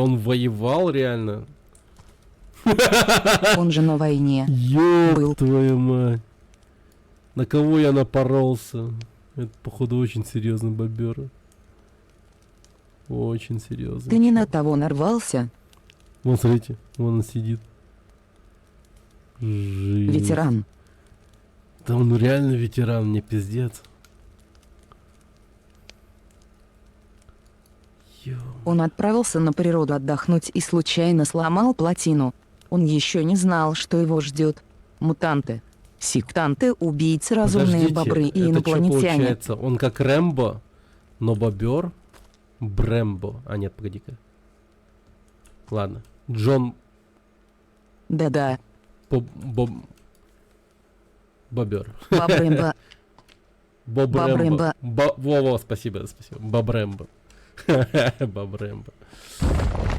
Он воевал реально? Он же на войне. Ёб Был. твою мать. На кого я напоролся? Это, походу, очень серьезный бобер. Очень серьезный. Ты не на того нарвался? Вон, смотрите, вон он сидит. Жесть. Ветеран. Да он реально ветеран, мне пиздец. Ё. Он отправился на природу отдохнуть и случайно сломал плотину. Он еще не знал, что его ждет. Мутанты, сектанты, убийцы, разумные Подождите, бобры и это чё инопланетяне. получается? Он как Рэмбо, но бобер? Брэмбо. А нет, погоди-ка. Ладно. Джон Да-да, Бобер. Бобрэмбо. Бобрэмбо. Бобрэмбо. Во-во, спасибо, спасибо. Бобрэмбо. Бобрэмбо.